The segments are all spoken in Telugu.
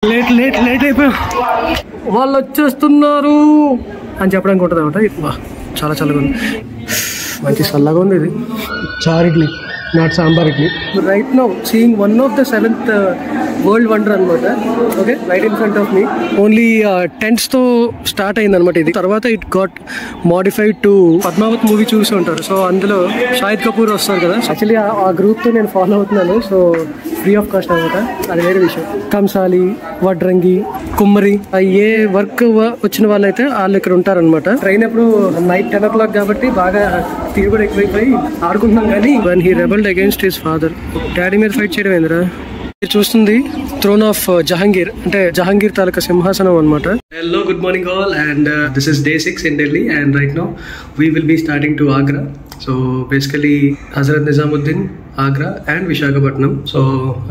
లేట్ లేట్ లేట్ అయిపోయాం, వాళ్ళు వచ్చేస్తున్నారు అని చెప్పడానికి ఉంటుంది అనమాట. చాలా చల్లగా ఉంది, మంచి చల్లగా ఉంది. ఇది చార్ idli, not sambar idli. Right now seeing one of the 7th world wonder అనమాట. Okay, right in front of me. Only tents తో స్టార్ట్ అయింది అనమాట ఇది. తర్వాత it got modified to Padmavat movie చూసి ఉంటారు. సో అందులో షాహిద్ కపూర్ వస్తారు కదా. యాక్చువల్లీ ఆ గ్రూప్ తో నేను ఫాలో అవుతున్నాను. సో ఫ్రీ ఆఫ్ కాస్ట్ అనమాట, అది వేరే విషయం. కంసాలి, వడ్రంగి, కుమ్మరి, ఏ వర్క్ వచ్చిన వాళ్ళైతే వాళ్ళు ఇక్కడ ఉంటారనమాట. ట్రైన్ ఎప్పుడు నైట్ 10 o'clock కాబట్టి బాగా తిరుగుడు ఎక్కువైపోయి ఆడుకుంటున్నాం. కానీ when he rebelled against his father, daddy మీద ఫైట్ చేయడం ఏందిరా. చూస్తుంది థ్రోన్ ఆఫ్ జహాంగీర్, అంటే జహాంగీర్ తాలూకా సింహాసనం అనమాట. Hello, good morning all, and this is day 6 in Delhi, and right now we will be starting to Agra. So basically Hazrat Nizamuddin, Agra and Visakhapatnam. So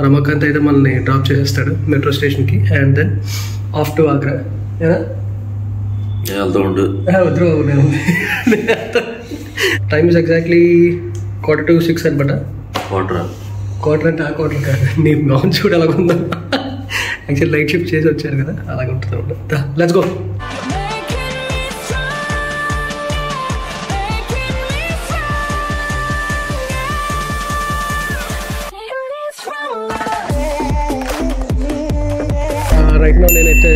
Ramakant అయితే మనల్ని డ్రాప్ చేసేస్తాడు మెట్రో స్టేషన్ కి, and then off to Agra. Time is exactly 5:45 అనమాట. క్వార్టర్ అంటే ఆ క్వార్టర్ కాదు, నీ నాన్ చూడ అలాగ ఉందా. యాక్చువల్లీ లైట్ షిఫ్ట్ చేసి వచ్చారు కదా, అలాగే ఉంటుంది అనమాట. Let's go. రైట్ నౌ నేనైతే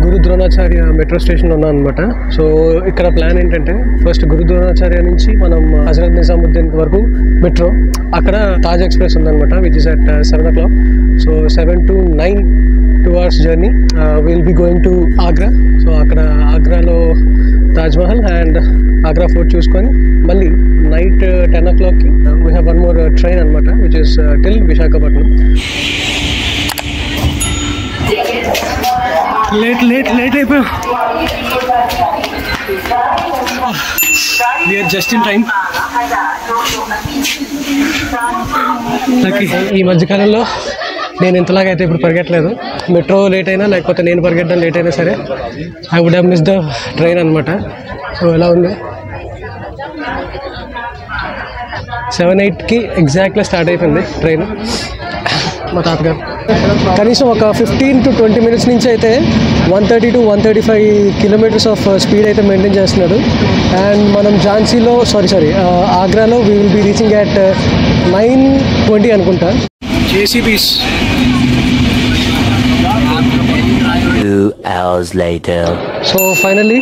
గురు ద్రోణాచార్య మెట్రో స్టేషన్లో ఉన్నాను అనమాట. సో ఇక్కడ ప్లాన్ ఏంటంటే ఫస్ట్ గురు ద్రోణాచార్య నుంచి మనం హజరత్ నిజాముద్దీన్ వరకు మెట్రో, అక్కడ తాజ్ ఎక్స్ప్రెస్ ఉందన్నమాట, which is at 7 o'clock. So 7 to 9 2 hours journey. Will be going to Agra. So అక్కడ ఆగ్రాలో తాజ్మహల్ అండ్ ఆగ్రా ఫోర్ట్ చూసుకొని మళ్ళీ నైట్ 10 o'clockకి we have one more train అనమాట, which is till Visakhapatnam. Late late late అయిపోయాం, వీఆర్ జస్ట్ ఇన్ టైం. ఈ మధ్యకాలంలో నేను ఇంతలాగా అయితే ఇప్పుడు పరిగెట్టలేదు. మెట్రో లేట్ అయినా లేకపోతే నేను పరిగెట్టడం లేట్ అయినా సరే I would have miss the train అనమాట. సో ఎలా ఉంది, 7-8కి ఎగ్జాక్ట్గా స్టార్ట్ అయిపోయింది ట్రైన్. మా తాతగారు కనీసం ఒక 15 to 20 minutes నుంచి అయితే 130 to 135 kilometers ఆఫ్ స్పీడ్ అయితే మెయింటైన్ చేస్తున్నాడు. అండ్ మనం ఝాన్సీలో ఆగ్రాలో we will be reaching at 9:20 అనుకుంటా. JCBs. 2 hours later. So finally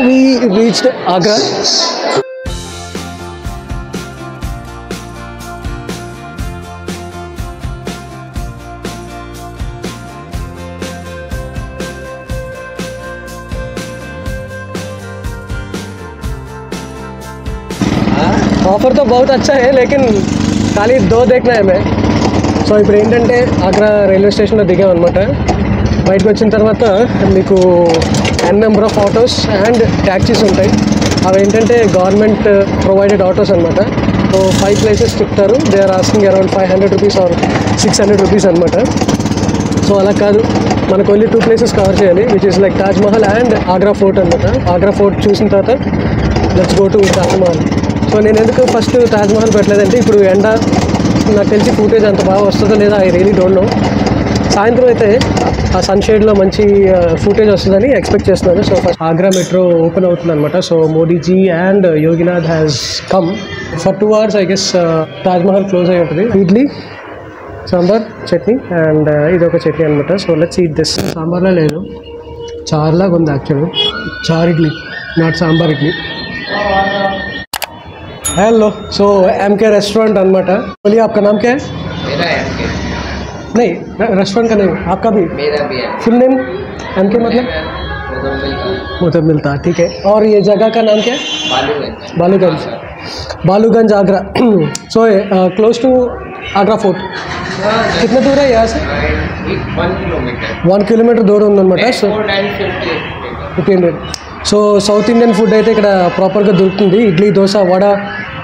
we reached Agra. Offer तो बहुत अच्छा है, लेकिन खाली 2 देखना है मैं. సో ఇప్పుడు ఏంటంటే ఆగ్రా రైల్వే స్టేషన్లో దిగామన్నమాట. బయటకు వచ్చిన తర్వాత మీకు number of autos and taxis ఉంటాయి. అవి ఏంటంటే గవర్నమెంట్ ప్రొవైడెడ్ ఆటోస్ అనమాట. సో 5 places తిప్పుతారు. They are asking around 500 rupees or 600 rupees అనమాట. సో అలా కాదు, మనకు ఓన్లీ 2 places కవర్ చేయాలి, which is like Taj Mahal and Agra fort అనమాట. ఆగ్రా ఫోర్ట్ చూసిన తర్వాత let's go to Taj Mahal. So నేను ఎందుకు ఫస్ట్ తాజ్మహల్ పెట్టలేదంటే ఇప్పుడు ఎండ, నాకు తెలిసి ఫుటేజ్ అంత బాగా వస్తుందో లేదా ఐ రియలీ డోంట్ నో. సాయంత్రం అయితే ఆ సన్షేడ్లో మంచి ఫుటేజ్ వస్తుందని ఎక్స్పెక్ట్ చేస్తున్నాను. So first Agra metro open అవుతుంది అనమాట. So Modiji and Yoginath has come for 2 hours. I guess Taj Mahal close అయి ఉంటుంది. ఇడ్లీ, సాంబార్, చట్నీ అండ్ ఇదొక చట్నీ అనమాట. So let's eat this. సాంబార్లా లేదు, చార్లాగా ఉంది యాక్చువల్లీ. చార్ idli, not sambar idli. Hello, so MK restaurant अनमाटा. बोलिए आपका नाम क्या है? मेरा MK नहीं, रेस्टोरेंट का नहीं, आपका भी? मेरा भी है. फुल नेम MK मतलब मुझे मिलता. ठीक है. और ये जगह का नाम क्या है? Baluganj. Baluganj Agra. So close to Agra fort. कितना दूर है यहाँ से? 1 kilometer दूर ఉందన్నమాట. So 15. So south Indian food అయితే ఇక్కడ ప్రాపర్గా దొరుకుతుంది. ఇడ్లీ, దోశ, వడ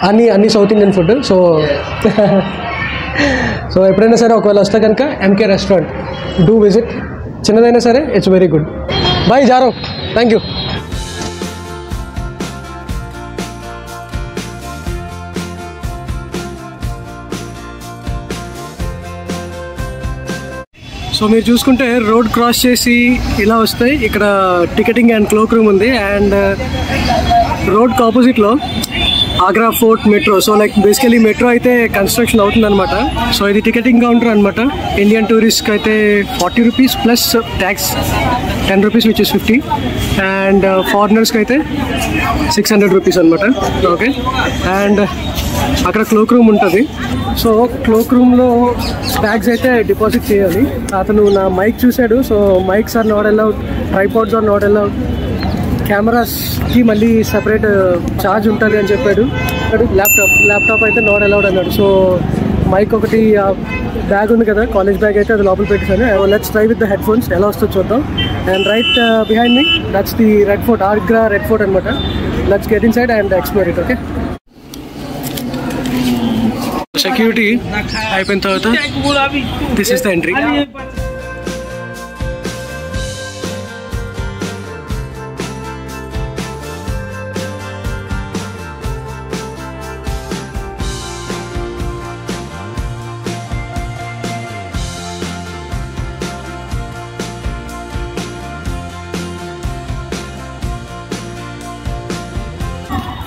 అన్ని south Indian food. So so ఎప్పుడైనా సరే ఒకవేళ వస్తే కనుక MK రెస్టారెంట్ డూ విజిట్. చిన్నదైనా సరే ఇట్స్ వెరీ గుడ్. బాయ్, జారో, థ్యాంక్ యూ. సో మీరు చూసుకుంటే రోడ్ క్రాస్ చేసి ఇలా వస్తాయి. ఇక్కడ టికెటింగ్ అండ్ క్లోక్ రూమ్ ఉంది. అండ్ రోడ్కి ఆపోజిట్లో Agra fort metro. So like basically metro అయితే కన్స్ట్రక్షన్ అవుతుంది అనమాట. సో ఇది టికెటింగ్ కౌంటర్ అనమాట. ఇండియన్ టూరిస్ట్కి అయితే 40 rupees plus tax 10 rupees which is 50. And ఫారినర్స్కి అయితే 600 రూపీస్ అనమాట. ఓకే. అండ్ అక్కడ క్లోక్ రూమ్ ఉంటుంది. సో క్లోక్ రూమ్లో బ్యాగ్స్ అయితే డిపాజిట్ చేయాలి. అతను నా మైక్ చూశాడు. So mics are not allowed, tripods are not allowed, కెమెరాస్కి మళ్ళీ సపరేట్ ఛార్జ్ ఉంటుంది అని చెప్పాడు. ల్యాప్టాప్ అయితే నాట్ అలౌడ్ అన్నాడు. సో మైక్ ఒకటి బ్యాగ్ ఉంది కదా, కాలేజ్ బ్యాగ్ అయితే అది లోపల పెట్టేసాను. Let's try with the headphones ఎలా వస్తుందో చూద్దాం. And right behind me that's the red fort, Agra red fort అనమాట. Let's get inside and explore it. Okay. Security అయిపోయిన తర్వాత దిస్ ఇస్ ద ఎంట్రీ.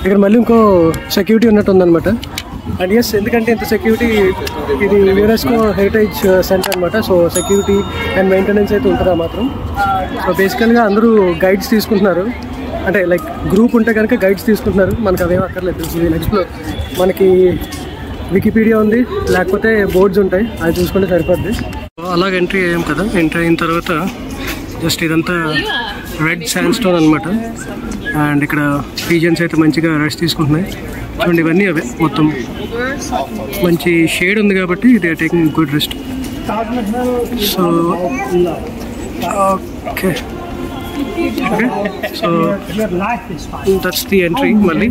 ఇక్కడ మళ్ళీ ఇంకో సెక్యూరిటీ ఉన్నట్టు ఉందన్నమాట. అండ్ ఎస్, ఎందుకంటే ఇంత సెక్యూరిటీ, ఇది యునెస్కో హెరిటేజ్ సెంటర్ అనమాట. సో సెక్యూరిటీ అండ్ మెయింటెనెన్స్ అయితే ఉంటుందా మాత్రం. సో బేసికల్గా అందరూ గైడ్స్ తీసుకుంటున్నారు. అంటే లైక్ గ్రూప్ ఉంటే కనుక గైడ్స్ తీసుకుంటున్నారు. మనకు అవేం అక్కర్లేదు. ఎక్స్ప్లోర్ మనకి వికీపీడియా ఉంది, లేకపోతే బోర్డ్స్ ఉంటాయి, అది చూసుకుంటే సరిపోద్ది. అలాగ ఎంట్రీ అయ్యాం కదా. ఎంట్రీ అయిన తర్వాత జస్ట్ ఇదంతా రెడ్ శాండ్ స్టోన్ అనమాట. అండ్ ఇక్కడ పీజన్స్ అయితే మంచిగా రెస్ట్ తీసుకుంటున్నాయి. చూడండి, ఇవన్నీ అవే మొత్తం మంచి షేడ్ ఉంది కాబట్టి they are taking good rest. So okay, so that's the entry. మళ్ళీ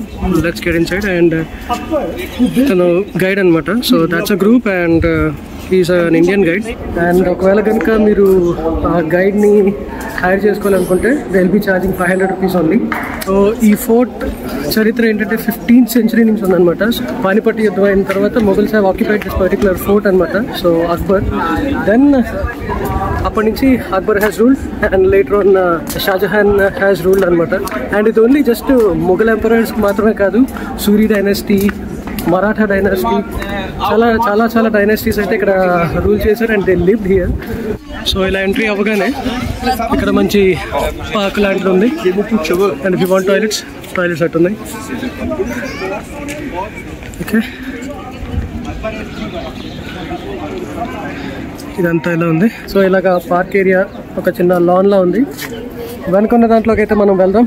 let's get inside. And తను గైడ్ అనమాట. So that's a group and is an Indian guide. And ఒకవేళ కనుక మీరు ఆ గైడ్ని హైర్ చేసుకోవాలనుకుంటే they will be charging 500 rupees only. So ఈ ఫోర్ట్ చరిత్ర ఏంటంటే 15th సెంచరీ నుంచి ఉందన్నమాట. పానిపట్ యుద్ధం అయిన తర్వాత Mughals have occupied this particular fort అనమాట. సో అక్బర్, దెన్ అప్పటి నుంచి Akbar has ruled and later on Shahjahan has ruled అనమాట. అండ్ ఇది ఓన్లీ జస్ట్ మొఘల్ ఎంపరర్స్ మాత్రమే కాదు, సూరి డైనాసిటీ, మరాఠా డైనాసిటీ, చాలా చాలా చాలా డైనాసిటీస్ అయితే ఇక్కడ రూల్ చేశారు. And they lived here. So ఇలా ఎంట్రీ అవ్వగానే ఇక్కడ మంచి పార్క్ లాంటిది ఉంది. And if you want toilets అట్టున్నాయి. ఓకే, ఇదంతా ఇలా ఉంది. సో ఇలాగ పార్క్ ఏరియా, ఒక చిన్న లాన్లా ఉంది. వెనుకున్న దాంట్లోకి అయితే మనం వెళ్దాం,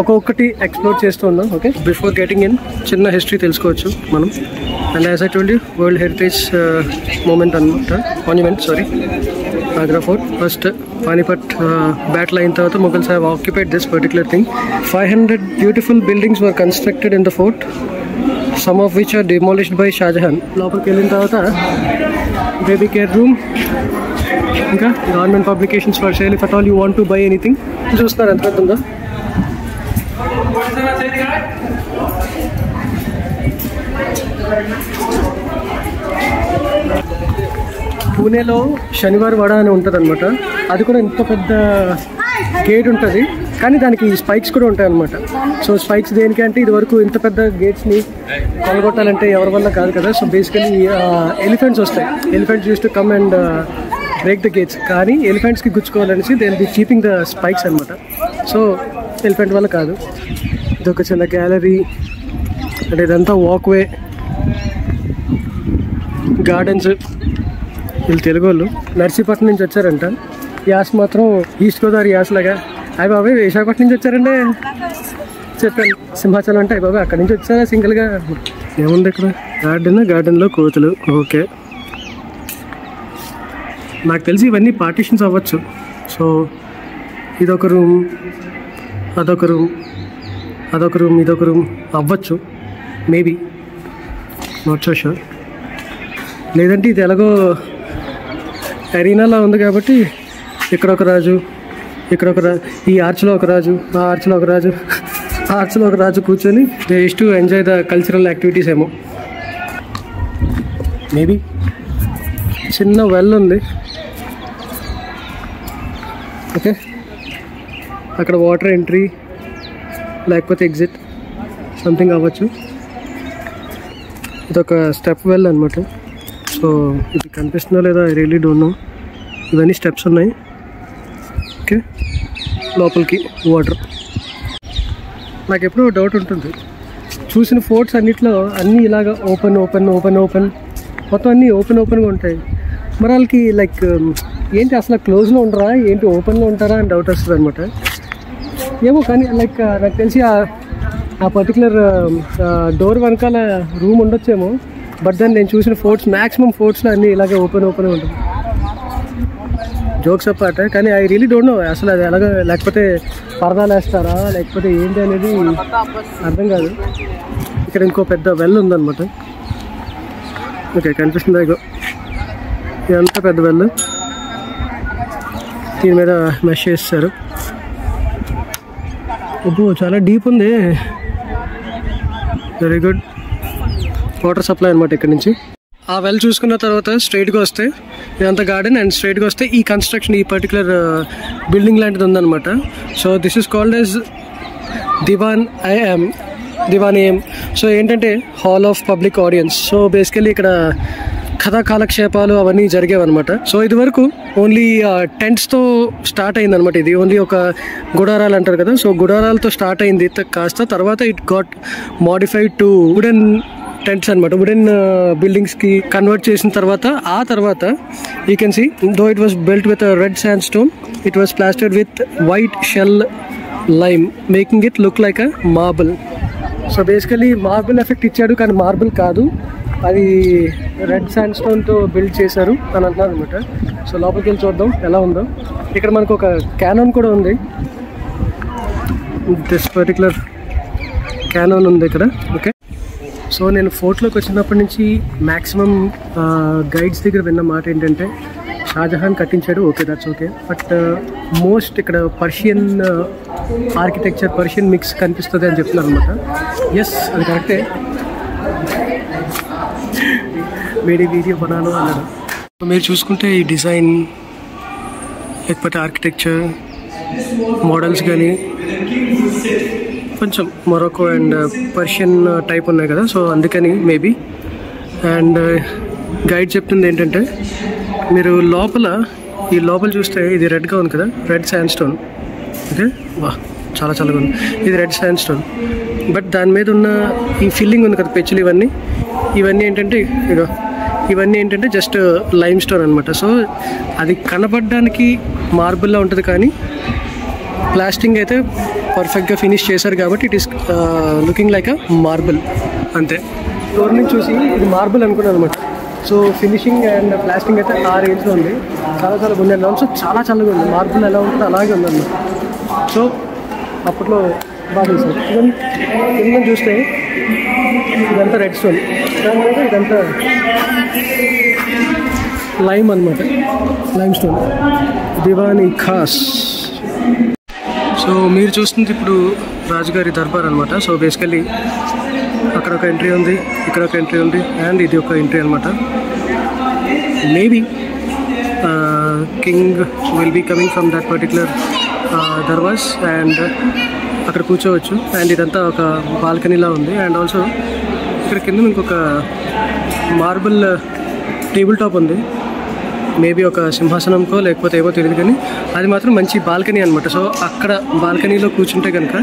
ఒక్కొక్కటి ఎక్స్ప్లోర్ చేస్తూ ఉన్నాం. ఓకే, బిఫోర్ గెటింగ్ ఇన్ చిన్న హిస్టరీ తెలుసుకోవచ్చు మనం. And as I told you, world heritage monument Agra fort. First Panipat battle అయిన తర్వాత Mughals have occupied this particular thing. 500 beautiful buildings were constructed in the fort, some of which are demolished by Shahjahan. లోపలికి వెళ్ళిన తర్వాత బేబీ కేర్ రూమ్, ఇంకా government publications for sale if at all you want to buy anything. చూస్తున్నారు ఎంత పెద్ద ఉందో. పూణేలో శనివారం వడ అని ఉంటుంది అనమాట. అది కూడా ఇంత పెద్ద గేట్ ఉంటుంది, కానీ దానికి స్పైక్స్ కూడా ఉంటాయి అనమాట. సో స్పైక్స్ దేనికి అంటే, ఇది వరకు ఇంత పెద్ద గేట్స్ని కొలగొట్టాలంటే ఎవరి వల్ల కాదు కదా. సో బేసికలీ ఎలిఫెంట్స్ వస్తాయి, elephants use to come and break the gates. కానీ ఎలిఫెంట్స్కి గుచ్చుకోవాలనేసి they will be keeping the spikes అనమాట. సో ఎలిఫెంట్ వల్ల కాదు. ఇదొక చిన్న గ్యాలరీ. అంటే ఇదంతా వాక్వే, గార్డెన్స్. వీళ్ళు తెలుగు వాళ్ళు నర్సీపట్నం నుంచి వచ్చారంట. యాస్ మాత్రం ఈస్ట్ గోదావరి యాస్లాగా. అయ్యి బాబాయ్ విశాఖపట్నం నుంచి వచ్చారంటే చెప్పాను. సింహాచలం అంటే అయ్యి బాబాయ్ అక్కడి నుంచి వచ్చారా సింగిల్గా. ఏముంది ఇక్కడ? గార్డెన్లో కోతులు. ఓకే, నాకు తెలిసి ఇవన్నీ పార్టీషన్స్ అవ్వచ్చు. సో ఇదొక రూమ్, అదొక రూమ్, అదొక రూమ్, ఇదొక రూమ్ అవ్వచ్చు, మేబీ, నాట్ సో షూర్. లేదంటే ఇది ఎలాగో అరీనాలా ఉంది కాబట్టి ఇక్కడ ఒక రాజు, ఇక్కడ ఒక రాజు, ఈ ఆర్చ్లో ఒక రాజు, ఆ ఆర్చ్లో ఒక రాజు, ఆ ఆర్చ్లో ఒక రాజు కూర్చొని they use to enjoy the cultural activities ఏమో, మేబీ. చిన్న వెల్ ఉంది, ఓకే, అక్కడ వాటర్ ఎంట్రీ లేకపోతే ఎగ్జిట్ సంథింగ్ అవ్వచ్చు. ఇదొక స్టెప్ వెల్ అనమాట. సో ఇది కనిపిస్తుందో లేదా ఐ రియలీ డోంట్ నో. ఇవన్నీ స్టెప్స్ ఉన్నాయి. ఓకే, లోపలికి వాటర్. నాకు ఎప్పుడూ డౌట్ ఉంటుంది, చూసిన ఫోర్ట్స్ అన్నిట్లో అన్నీ ఇలాగ ఓపెన్ ఓపెన్ ఓపెన్ ఓపెన్ మొత్తం అన్నీ ఓపెన్గా ఉంటాయి. మరి వాళ్ళకి లైక్ ఏంటి అసలు క్లోజ్లో ఉండరా ఏంటి, ఓపెన్లో ఉంటారా అని డౌట్ వస్తుంది అనమాట. ఏమో కానీ లైక్ నాకు తెలిసి ఆ పర్టికులర్ డోర్ వెనకాల రూమ్ ఉండొచ్చేమో. బట్ దాన్ని నేను చూసిన ఫోర్ట్స్ మ్యాక్సిమం ఫోర్ట్స్లో అన్నీ ఇలాగే ఓపెన్ ఉంటుంది. జోక్స్ అపార్ట్, కానీ ఐ రియలీ డోంట్ నో అసలు అది ఎలాగ, లేకపోతే పరదాలు వేస్తారా లేకపోతే ఏంటి అనేది అర్థం కాదు. ఇక్కడ ఇంకో పెద్ద వెల్ ఉందన్నమాట. ఓకే, కనిపిస్తుందా? ఇగో ఇదంతా పెద్ద వెల్, దీని మీద మెష్ చేస్తారు. ఇప్పుడు చాలా డీప్ ఉంది. వెరీ గుడ్ వాటర్ సప్లై అనమాట ఇక్కడ నుంచి. ఆ వెల్ చూసుకున్న తర్వాత స్ట్రైట్గా వస్తే ఇదంతా గార్డెన్, అండ్ స్ట్రైట్గా వస్తే ఈ కన్స్ట్రక్షన్, ఈ పర్టికులర్ బిల్డింగ్ లాంటిది ఉందన్నమాట. So this is called as Diwan. So ఏంటంటే hall of public audience. So basically ఇక్కడ కథా కాలక్షేపాలు అవన్నీ జరిగేవన్నమాట. సో ఇది వరకు ఓన్లీ టెంట్స్తో స్టార్ట్ అయింది అనమాట. ఇది ఓన్లీ ఒక గుడారాలు అంటారు కదా, సో గుడారాలతో స్టార్ట్ అయింది కాస్త. తర్వాత it got modified to wooden tents అనమాట. వుడెన్ బిల్డింగ్స్కి కన్వర్ట్ చేసిన తర్వాత ఆ తర్వాత you can see though it was built with red sand stone, it was plastered with white shell lime making it look like a marble. So basically marble effect ఇచ్చాడు, కానీ మార్బుల్ కాదు, అది రెడ్ శాండ్ స్టోన్తో బిల్డ్ చేశారు అని అంటున్నారు అనమాట. సో లోపలికి వెళ్ళి చూద్దాం ఎలా ఉందో. ఇక్కడ మనకు ఒక క్యానోన్ కూడా ఉంది. దిస్ పర్టికులర్ క్యానోన్ ఉంది ఇక్కడ. ఓకే, సో నేను ఫోర్ట్లోకి వచ్చినప్పటి నుంచి మ్యాక్సిమం గైడ్స్ దగ్గర విన్న మాట ఏంటంటే షాజహాన్ కట్టించాడు. Okay, that's okay. But most ఇక్కడ పర్షియన్ ఆర్కిటెక్చర్, పర్షియన్ మిక్స్ కనిపిస్తుంది అని చెప్తున్నారు అనమాట. ఎస్, అది కరెక్టే. మేరీ వీడియో బనాను అన్నాడు. మీరు చూసుకుంటే ఈ డిజైన్ లేకపోతే ఆర్కిటెక్చర్ మోడల్స్ కానీ కొంచెం మొరొకో అండ్ పర్షియన్ టైప్ ఉన్నాయి కదా, సో అందుకని మేబీ. అండ్ గైడ్ చెప్తుంది ఏంటంటే మీరు ఈ లోపల చూస్తే ఇది రెడ్గా ఉంది కదా, రెడ్ శాండ్ స్టోన్. ఓకే, వా చాలా చల్లగా ఉంది. ఇది రెడ్ శాండ్ స్టోన్, బట్ దాని మీద ఉన్న ఈ ఫిల్లింగ్ ఉంది కదా, పెచ్చులు ఇవన్నీ ఏంటంటే జస్ట్ లైమ్ స్టోన్ అనమాట. సో అది కనపడడానికి మార్బుల్లా ఉంటుంది, కానీ ప్లాస్టింగ్ అయితే పర్ఫెక్ట్గా ఫినిష్ చేశారు కాబట్టి it is looking like a marble అంతే. డోర్ నుంచి చూసి ఇది మార్బుల్ అనుకున్నాను అనమాట. సో ఫినిషింగ్ అండ్ ప్లాస్టింగ్ అయితే ఆ రేంజ్లో ఉంది. చాలా బాగుంది. అండ్ ఆల్సో చాలా చల్లగా ఉంది. మార్బుల్ ఎలా ఉంటుందో అలాగే ఉందన్నమాట. సో అప్పట్లో బాగా చేశారు. ఇవన్నీ చూస్తే ఇదంతా రెడ్ స్టోన్, ఇదంతా లైమ్ అనమాట, lime stone, Diwani Khas. So మీరు చూస్తుంది ఇప్పుడు రాజుగారి దర్బార్ అనమాట. సో బేసికలీ అక్కడ ఒక ఎంట్రీ ఉంది, ఇక్కడ ఒక ఎంట్రీ ఉంది, అండ్ ఇది ఒక ఎంట్రీ అనమాట. Maybe king will be coming from that particular darwaza, and అక్కడ కూర్చోవచ్చు. అండ్ ఇదంతా ఒక బాల్కనీలా ఉంది. అండ్ ఆల్సో ఇక్కడ కింద ఇంకొక మార్బుల్ టేబుల్ టాప్ ఉంది. మేబీ ఒక సింహాసనంకో లేకపోతే ఏమో తెలియదు, కానీ అది మాత్రం మంచి బాల్కనీ అనమాట. సో అక్కడ బాల్కనీలో కూర్చుంటే కనుక,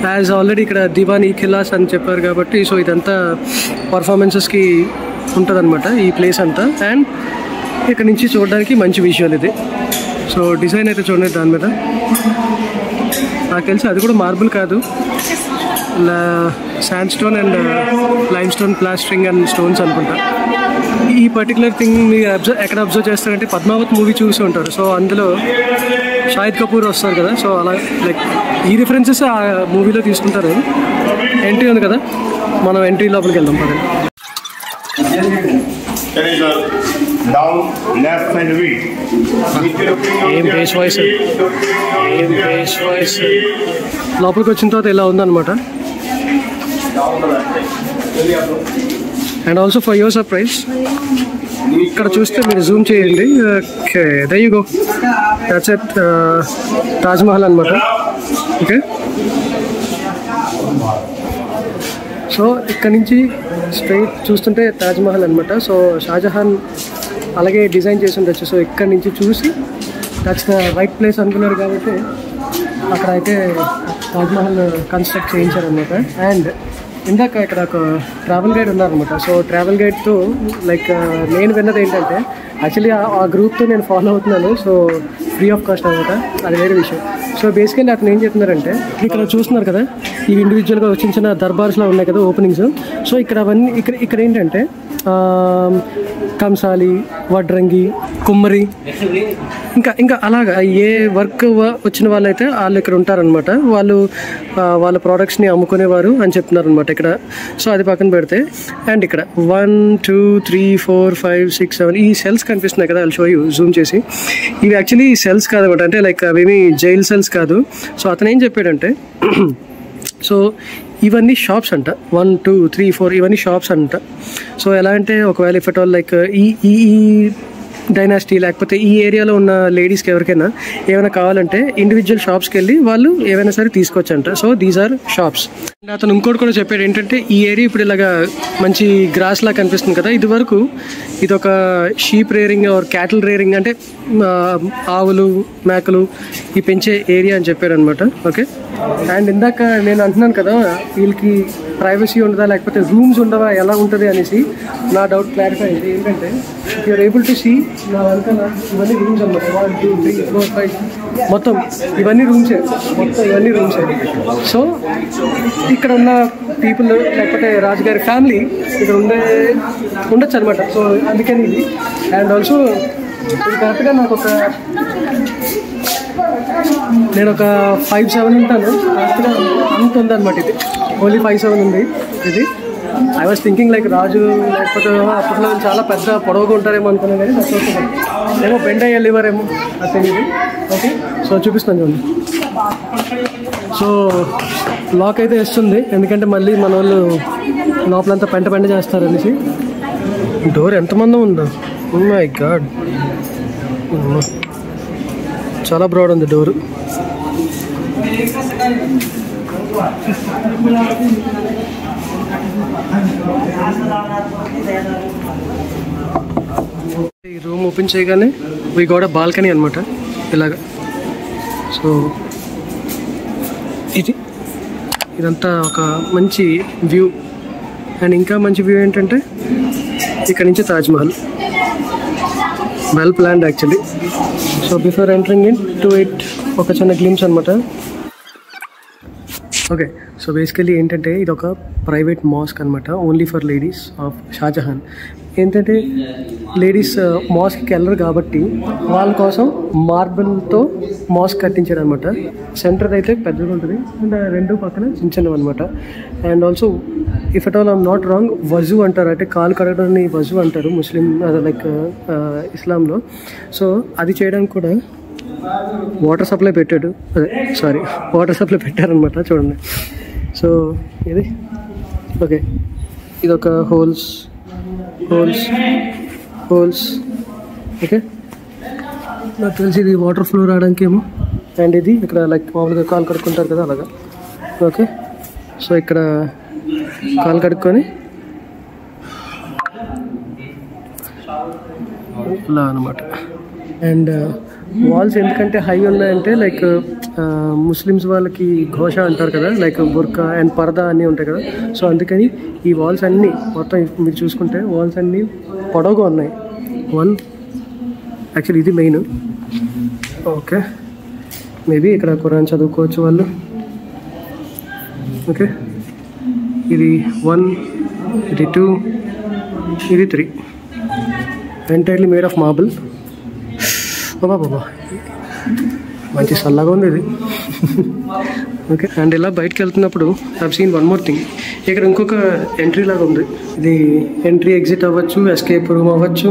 యాజ్ ఆల్రెడీ ఇక్కడ దివానీ ఖిలాస్ అని చెప్పారు కాబట్టి, సో ఇదంతా పర్ఫార్మెన్సెస్కి ఉంటుంది అనమాట ఈ ప్లేస్ అంతా. అండ్ ఇక్కడ నుంచి చూడడానికి మంచి విజువల్ ఇది. సో డిజైన్ అయితే చూడండి దాని మీద. నాకు తెలిసి అది కూడా మార్బుల్ కాదు, sand stone and lime stone plastering and stones అనుకుంటా. ఈ పర్టికులర్ థింగ్ మీరు ఎక్కడ అబ్జర్వ్ చేస్తారంటే పద్మావత్ మూవీ చూసి ఉంటారు. సో అందులో షాహిద్ కపూర్ వస్తారు కదా, సో అలా లైక్ ఈ రిఫరెన్సెస్ ఆ మూవీలో తీసుకుంటారు. ఎంట్రీ ఉంది కదా, మనం ఎంట్రీ లోపలికి వెళ్దాం పదండి. ఏం బేస్ వాయిస్, లోపలికి వచ్చిన తర్వాత ఇలా ఉందన్నమాట. And also for your surprise ఇక్కడ చూస్తే మీరు జూమ్ చేయండి. Okay, there you go. That's it. Taj Mahal అనమాట. ఓకే, సో ఇక్కడ నుంచి స్ట్రైట్ చూస్తుంటే తాజ్ మహల్ అనమాట. సో షాజహాన్ అలాగే డిజైన్ చేసి ఉండొచ్చు. సో ఇక్కడ నుంచి చూసి దట్స్ ద రైట్ ప్లేస్ అనుకున్నారు కాబట్టి అక్కడ అయితే తాజ్ మహల్ కన్స్ట్రక్ట్ చేయించారనమాట. అండ్ ఇందాక ఇక్కడ ఒక ట్రావెల్ గైడ్ ఉన్నారనమాట. సో ట్రావెల్ గైడ్తో లైక్ నేను విన్నది ఏంటంటే యాక్చువల్లీ ఆ గ్రూప్తో నేను ఫాలో అవుతున్నాను. సో ఫ్రీ ఆఫ్ కాస్ట్ అనమాట, అది వేరే విషయం. సో బేసికల్లీ అతను ఏం చెప్తున్నారంటే ఇక్కడ చూస్తున్నారు కదా, ఇవి ఇండివిజువల్గా చిన్న చిన్న దర్బార్స్లో ఉన్నాయి కదా ఓపెనింగ్స్. సో ఇక్కడ అవన్నీ ఇక్కడ ఏంటంటే కంసాలి, వడ్రంగి, కుమ్మరి, ఇంకా అలాగా ఏ వర్క్ వచ్చిన వాళ్ళైతే వాళ్ళు ఇక్కడ ఉంటారనమాట. వాళ్ళ ప్రోడక్ట్స్ని అమ్ముకునేవారు అని చెప్తున్నారు అనమాట ఇక్కడ. సో అది పక్కన పెడితే అండ్ ఇక్కడ 1 2 3 4 5 6 7 ఈ సెల్స్ కనిపిస్తున్నాయి కదా, షో యూ జూమ్ చేసి. ఇవి యాక్చువల్లీ సెల్స్ కాదనమాట, అంటే లైక్ అవేమి జైల్ సెల్స్ కాదు. సో అతను ఏం చెప్పాడంటే సో ఇవన్నీ షాప్స్ అంట, 1 2 3 4 ఇవన్నీ షాప్స్ అంట. సో ఎలా అంటే ఒకవేళ ఇఫ్ అట్ ఆల్ లైక్ ఈ డైనాసిటీ లేకపోతే ఈ ఏరియాలో ఉన్న లేడీస్కి ఎవరికైనా ఏమైనా కావాలంటే ఇండివిజువల్ షాప్స్కి వెళ్ళి వాళ్ళు ఏమైనా సరే తీసుకోవచ్చంట. So these are shops. అతను ఇంకోటి కూడా చెప్పాడు ఏంటంటే ఈ ఏరియా ఇప్పుడు ఇలాగా మంచి గ్రాస్ లా కనిపిస్తుంది కదా, ఇది వరకు ఇది ఒక sheep rearing or cattle rearing, అంటే ఆవులు మేకలు ఈ పెంచే ఏరియా అని చెప్పాడు అనమాట. ఓకే, అండ్ ఇందాక నేను అంటున్నాను కదా వీళ్ళకి ప్రైవసీ ఉండదా లేకపోతే రూమ్స్ ఉండవా ఎలా ఉంటుంది అనేసి నా డౌట్ క్లారిఫై అయింది. ఏంటంటే యూఆర్ ఏబుల్ టు సీ నా వెనకాల ఇవన్నీ రూమ్స్ అనమాట. 1 2 3 4 5 మొత్తం ఇవన్నీ రూమ్సే, ఇవన్నీ రూమ్సే. సో ఇక్కడ ఉన్న పీపుల్ లేకపోతే రాజుగారి ఫ్యామిలీ ఇక్కడ ఉండొచ్చు అనమాట. సో అందుకని ఇది. అండ్ ఆల్సో ఇది కరెక్ట్గా నేను ఒక 5'7" ఉంటాను, కరెక్ట్గా అంత ఉందన్నమాట. ఇది ఓన్లీ 5'7" ఉంది ఇది. ఐ వాజ్ థింకింగ్ లైక్ రాజు లేకపోతే అప్పట్లో చాలా పెద్ద పొడవుగా ఉంటారేమో అనుకున్నాను, కానీ ఏమో బెండ్ అయ్యి వెళ్ళేవారేమో అది తెలియదు. ఓకే, సో చూపిస్తాను చూడండి. సో లాక్ అయితే వేస్తుంది, ఎందుకంటే మళ్ళీ మన వాళ్ళు లోపలంతా పెంట చేస్తారు అనేసి. డోర్ ఎంతమంది ఉందో, ఓ మై గాడ్, చాలా బ్రాడ్ ఉంది డోరు. ఈ రూమ్ ఓపెన్ చేయగానే వీ గోడ బాల్కనీ అనమాట ఇలాగా. సో ఇదంతా ఒక మంచి వ్యూ. అండ్ ఇంకా మంచి వ్యూ ఏంటంటే ఇక్కడ నుంచి Taj Mahal, well planned actually. So before entering in to it ఒక చిన్న గ్లిమ్స్ అనమాట. ఓకే, సో బేసికలీ ఏంటంటే ఇది ఒక ప్రైవేట్ మాస్క్ అనమాట, only for ladies of Shahjahan. ఏంటంటే లేడీస్ మాస్క్కి వెళ్ళరు కాబట్టి వాళ్ళ కోసం మార్బుల్తో మాస్క్ కట్టించారు అనమాట. సెంటర్ అయితే పెద్దగా ఉంటుంది అండ్ రెండు పక్కన చిన్నవి అనమాట. And also if at all I'm not wrong వజు అంటారు, అంటే కాలు కడగడాన్ని వజు అంటారు ముస్లిం లైక్ ఇస్లాంలో. సో అది చేయడానికి కూడా వాటర్ సప్లై పెట్టారనమాట. చూడండి, సో ఇది ఓకే, ఇది ఒక హోల్స్ ఓకే, నాకు తెలిసి ఇది వాటర్ ఫ్లో రావడానికి ఏమో. అండ్ ఇది ఇక్కడ లైక్ మామూలుగా కాలు కడుక్కుంటారు కదా అలాగా. ఓకే, సో ఇక్కడ కాలు కడుక్కొని ఇలా అనమాట. అండ్ వాల్స్ ఎందుకంటే హై ఉన్నాయంటే లైక్ ముస్లిమ్స్ వాళ్ళకి ఘోష అంటారు కదా, లైక్ బుర్కా అండ్ పర్దా అన్నీ ఉంటాయి కదా. సో అందుకని ఈ వాల్స్ అన్నీ మొత్తం మీరు చూసుకుంటే వాల్స్ అన్నీ పొడవుగా ఉన్నాయి. యాక్చువల్లీ ఇది మెయిన్. ఓకే, మేబీ ఇక్కడ ఖురాన్ చదువుకోవచ్చు వాళ్ళు. ఓకే, ఇది 1, ఇది 2, ఇది 3, ఎంటైర్లీ మేడ్ ఆఫ్ మార్బుల్. బాబా మంచి చల్లగా ఉంది ఇది. ఓకే, అండ్ ఇలా బయటకు వెళ్తున్నప్పుడు I seen one more thing. ఇక్కడ ఇంకొక ఎంట్రీ లాగా ఉంది. ఇది ఎంట్రీ ఎగ్జిట్ అవ్వచ్చు, ఎస్కేప్ రూమ్ అవ్వచ్చు.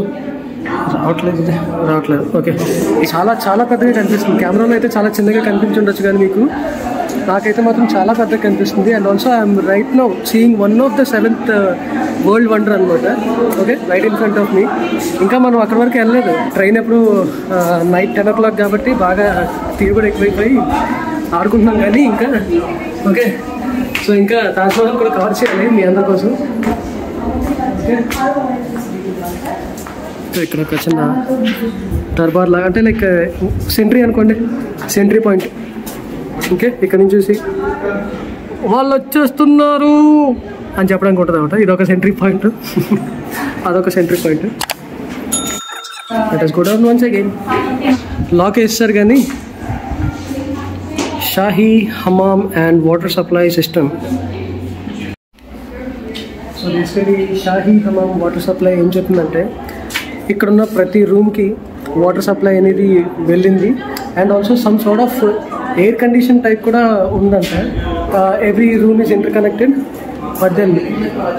రావట్లేదు. ఓకే, చాలా చాలా పెద్దగా కనిపిస్తుంది. కెమెరాలో అయితే చాలా చిన్నగా కనిపించి ఉండొచ్చు, కానీ మీకు నాకైతే మాత్రం చాలా పెద్దగా కనిపిస్తుంది. And also I'm right now seeing one of the 7th world wonder అనమాట. Okay, right in front of me. ఇంకా మనం అక్కడి వరకు వెళ్ళలేదు. ట్రైన్ ఎప్పుడు నైట్ 10 o'clock కాబట్టి బాగా తిరుగుడు ఎక్కువైపోయి ఆడుకుంటున్నాం కానీ ఇంకా. ఓకే, సో ఇంకా తాజ్మహల్ కూడా కవర్ చేయాలి మీ అందరి కోసం. ఓకే, ఇక్కడ ఒక చిన్న దర్బార్ లాగా, అంటే లైక్ సెంట్రీ అనుకోండి, సెంట్రీ పాయింట్. ఓకే, ఇక్కడ నుంచి చూసి వాళ్ళు వచ్చేస్తున్నారు అని చెప్పడానికి ఉంటుంది అనమాట. ఇదొక సెంట్రీ పాయింట్, అదొక sentry point. Let us go down once again. Lock వేస్తారు కానీ Shahi Hamam and water supply system. So basically Shahi Hamam water supply ఏం చెప్తుందంటే ఇక్కడున్న ప్రతి రూమ్కి వాటర్ సప్లై అనేది వెళ్ళింది. And also some sort of air condition type కూడా ఉందంట. Every room is interconnected. But then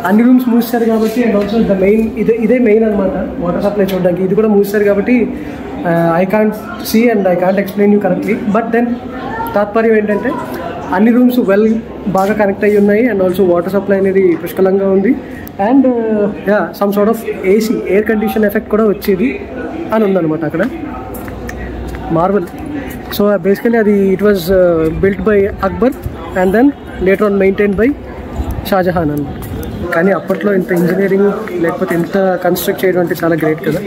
అన్ని రూమ్స్ మూస్తారు కాబట్టి, అండ్ ఆల్సో ద మెయిన్ ఇదే మెయిన్ అనమాట వాటర్ సప్లై చూడడానికి. ఇది కూడా మూస్తారు కాబట్టి I can't see and I can't explain you correctly. But then తాత్పర్యం ఏంటంటే అన్ని రూమ్స్ బాగా కనెక్ట్ అయ్యి ఉన్నాయి. అండ్ ఆల్సో వాటర్ సప్లై అనేది పుష్కలంగా ఉంది. And some sort of AC air condition effect కూడా వచ్చేది అని ఉందన్నమాట అక్కడ. మార్బల్. సో బేసికలీ అది it was built by Akbar and then later on maintain by Shahjahan అన్నమాట. కానీ అప్పట్లో ఇంత ఇంజనీరింగ్ లేకపోతే ఇంత కన్స్ట్రక్ట్ చేయడం అంటే చాలా గ్రేట్ కదా.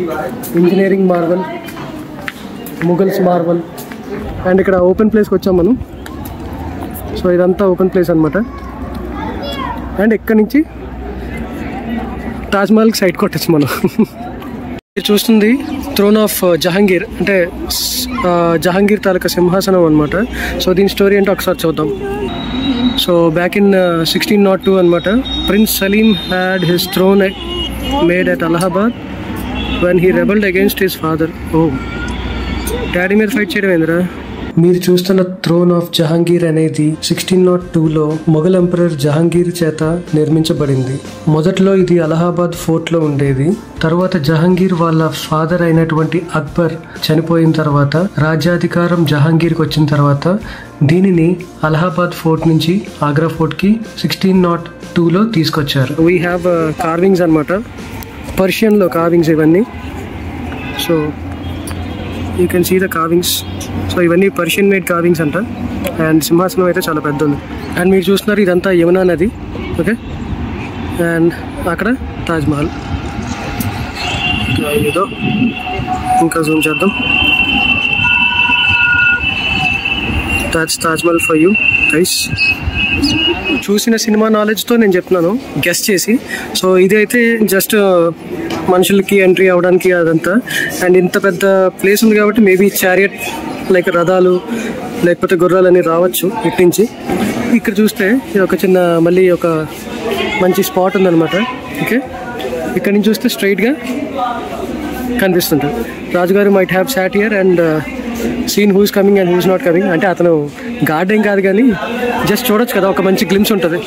Engineering marble, Mughals marble. And ఇక్కడ ఓపెన్ ప్లేస్కి వచ్చాం మనం. సో ఇదంతా ఓపెన్ ప్లేస్ అనమాట. అండ్ ఇక్కడి నుంచి తాజ్మహల్కి సైడ్ కొట్టచ్చు మనం. చూస్తుంది థ్రోన్ ఆఫ్ జహాంగీర్, అంటే జహాంగీర్ తాలూకా సింహాసనం అనమాట. సో దీని స్టోరీ అంటే ఒకసారి చూద్దాం. సో బ్యాక్ ఇన్ 1602 అనమాట, prince Salim had his throne made at Allahabad when he rebelled against his father. ఓ, డాడీ మీద ఫైట్ చేయడం ఏందిరా. మీరు చూస్తున్న థ్రోన్ ఆఫ్ జహాంగీర్ అనేది 1602లో మొఘల్ ఎంపరర్ జహాంగీర్ చేత నిర్మించబడింది. మొదట్లో ఇది అలహాబాద్ ఫోర్ట్లో ఉండేది. తర్వాత జహాంగీర్ వాళ్ళ ఫాదర్ అయినటువంటి అక్బర్ చనిపోయిన తర్వాత రాజ్యాధికారం జహాంగీర్కి వచ్చిన తర్వాత దీనిని అలహాబాద్ ఫోర్ట్ నుంచి ఆగ్రా ఫోర్ట్కి 1602లో తీసుకొచ్చారు. వీ హ్యావ్ కార్వింగ్స్ అనమాట, పర్షియన్లో కార్వింగ్స్ ఇవన్నీ. So you can see the carvings. So ఇవన్నీ పర్షియన్ మేడ్ కార్వింగ్స్ అంట. అండ్ సింహాసనం అయితే చాలా పెద్ద ఉంది. అండ్ మీరు చూస్తున్నారు ఇదంతా యమునా నది. ఓకే, అండ్ అక్కడ తాజ్మహల్. ఏదో ఇంకా జూమ్ చేద్దాం. Taj Mahal for you guys. చూసిన సినిమా నాలెడ్జ్తో నేను చెప్తున్నాను, గెస్ చేసి. సో ఇదైతే జస్ట్ మనుషులకి ఎంట్రీ అవ్వడానికి అదంతా. అండ్ ఇంత పెద్ద ప్లేస్ ఉంది కాబట్టి మేబీ చారియట్ లైక్ రథాలు లేకపోతే గుర్రాలు అని రావచ్చు ఇటు నుంచి. ఇక్కడ చూస్తే ఇది ఒక చిన్న మళ్ళీ ఒక మంచి స్పాట్ ఉందన్నమాట. ఓకే, ఇక్కడ నుంచి చూస్తే స్ట్రైట్గా కనిపిస్తుంటుంది. రాజుగారు might have sat here and seen who's coming and who's not coming. అంటే అతను గార్డ్ ఏం కాదు కానీ జస్ట్ చూడొచ్చు కదా, ఒక మంచి గ్లిమ్స్ ఉంటుంది.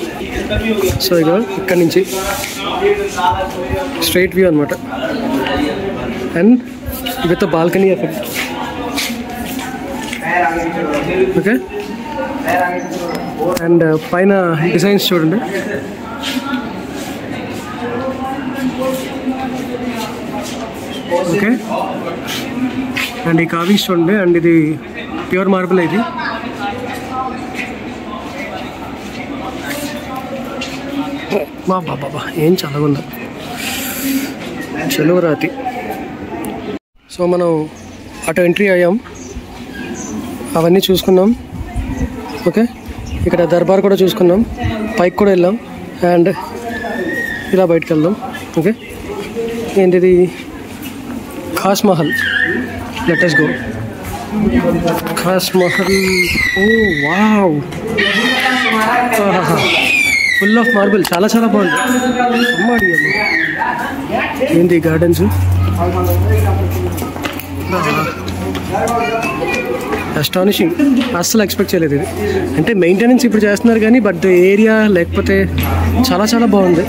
సో ఇగో ఇక్కడ నుంచి స్ట్రైట్ వ్యూ అనమాట. And with balcony effect. Okay, and పైన డిజైన్స్ చూడండి. ఓకే, అండ్ ఈ కార్వింగ్స్ చూడండి. అండ్ ఇది ప్యూర్ మార్బుల్. ఇది బాబా ఏం చల్లగా ఉందా, చెలువరాతి. సో మనం అటు ఎంట్రీ అయ్యాం, అవన్నీ చూసుకున్నాం. ఓకే, ఇక్కడ దర్బార్ కూడా చూసుకున్నాం, పైకి కూడా వెళ్ళాం. అండ్ ఇలా బయటకు వెళ్దాం. ఓకే, ఏంటిది Khas Mahal. Let us go. Khas Mahal. Oh wow, full of marble. చాలా చాలా బాగుంది. అమ్మాడి ఏంటి గార్డెన్స్, అస్టానిషింగ్. అస్సలు ఎక్స్పెక్ట్ చేయలేదు ఇది. అంటే మెయింటెనెన్స్ ఇప్పుడు చేస్తున్నారు కానీ బట్ ఏరియా లేకపోతే చాలా చాలా బాగుంది.